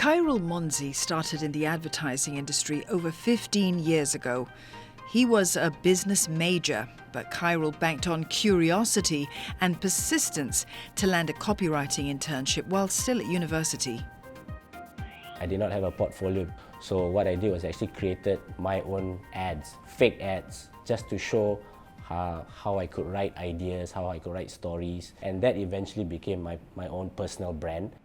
Kyril Monzi started in the advertising industry over 15 years ago. He was a business major, but Kyril banked on curiosity and persistence to land a copywriting internship while still at university. I did not have a portfolio, so what I did was actually created my own ads, fake ads, just to show how I could write ideas, how I could write stories, and that eventually became my own personal brand.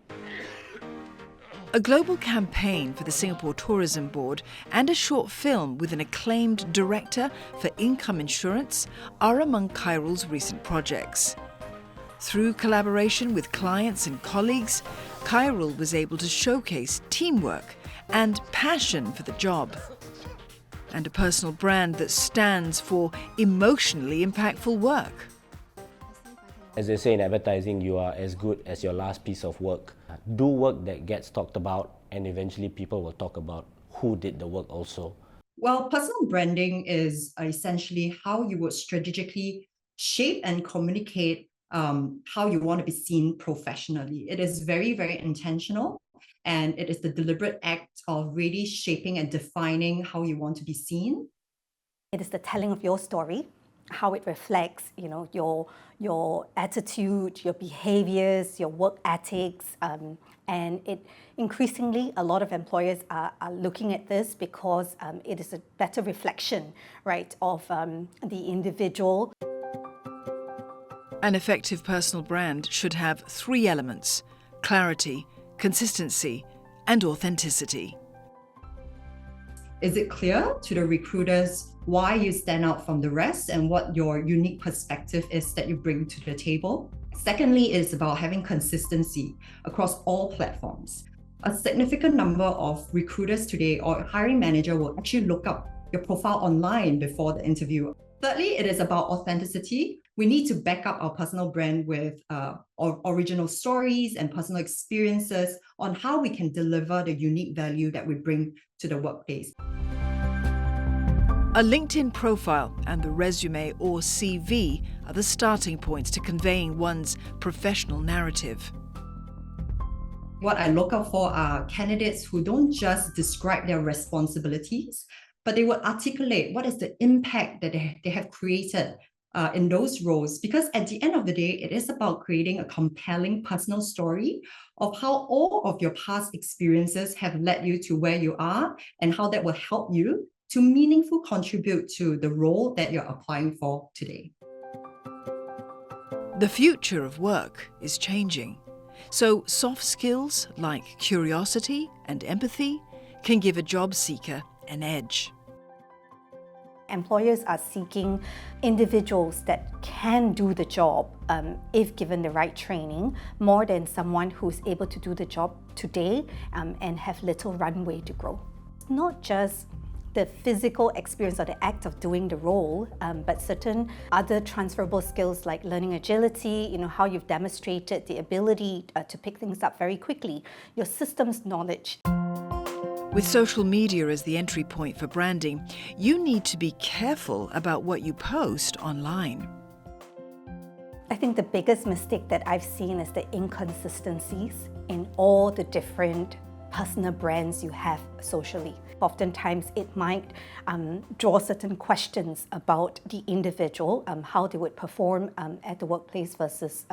A global campaign for the Singapore Tourism Board and a short film with an acclaimed director for income insurance are among Kyril's recent projects. Through collaboration with clients and colleagues, Kyril was able to showcase teamwork and passion for the job, and a personal brand that stands for emotionally impactful work. As they say in advertising, you are as good as your last piece of work. Do work that gets talked about, and eventually people will talk about who did the work also. Well, personal branding is essentially how you would strategically shape and communicate how you want to be seen professionally. It is very, very intentional, and it is the deliberate act of really shaping and defining how you want to be seen. It is the telling of your story, how it reflects, your attitude, your behaviors, your work ethics, and it increasingly a lot of employers are looking at this because it is a better reflection, right, of the individual. An effective personal brand should have three elements: clarity, consistency, and authenticity. Is it clear to the recruiters why you stand out from the rest and what your unique perspective is that you bring to the table? Secondly, it's about having consistency across all platforms. A significant number of recruiters today or hiring manager will actually look up your profile online before the interview. Thirdly, it is about authenticity. We need to back up our personal brand with original stories and personal experiences on how we can deliver the unique value that we bring to the workplace. A LinkedIn profile and the resume or CV are the starting points to conveying one's professional narrative. What I look out for are candidates who don't just describe their responsibilities, but they will articulate what is the impact that they have created in those roles. Because at the end of the day, it is about creating a compelling personal story of how all of your past experiences have led you to where you are and how that will help you to meaningfully contribute to the role that you're applying for today. The future of work is changing, so soft skills like curiosity and empathy can give a job seeker an edge. Employers are seeking individuals that can do the job if given the right training, more than someone who's able to do the job today and have little runway to grow. Not just the physical experience or the act of doing the role, but certain other transferable skills like learning agility, how you've demonstrated the ability to pick things up very quickly, your systems knowledge. With social media as the entry point for branding, you need to be careful about what you post online. I think the biggest mistake that I've seen is the inconsistencies in all the different personal brands you have socially. Oftentimes it might draw certain questions about the individual, how they would perform at the workplace versus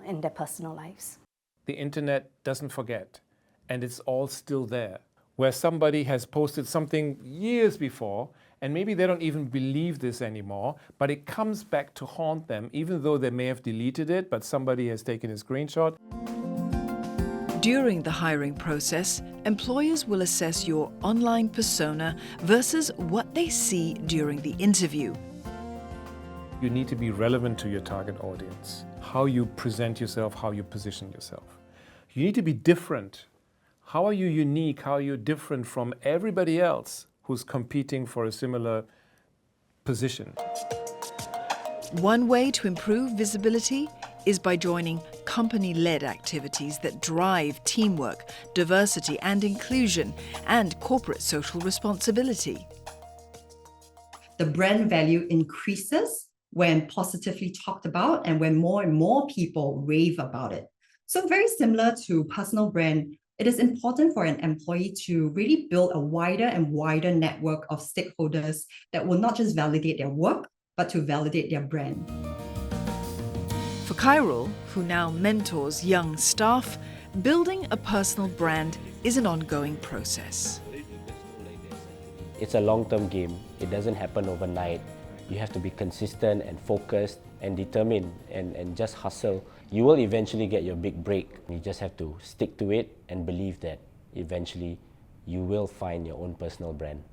in their personal lives. The internet doesn't forget, and it's all still there. Where somebody has posted something years before, and maybe they don't even believe this anymore, but it comes back to haunt them, even though they may have deleted it, but somebody has taken a screenshot. During the hiring process, employers will assess your online persona versus what they see during the interview. You need to be relevant to your target audience, how you present yourself, how you position yourself. You need to be different. How are you unique? How are you different from everybody else who's competing for a similar position? One way to improve visibility is by joining company-led activities that drive teamwork, diversity and inclusion, and corporate social responsibility. The brand value increases when positively talked about and when more and more people rave about it. So very similar to personal brand, It is important for an employee to really build a wider and wider network of stakeholders that will not just validate their work, but to validate their brand. For Kyril, who now mentors young staff, building a personal brand is an ongoing process. It's a long-term game. It doesn't happen overnight. You have to be consistent and focused and determined and just hustle. You will eventually get your big break. You just have to stick to it and believe that eventually you will find your own personal brand.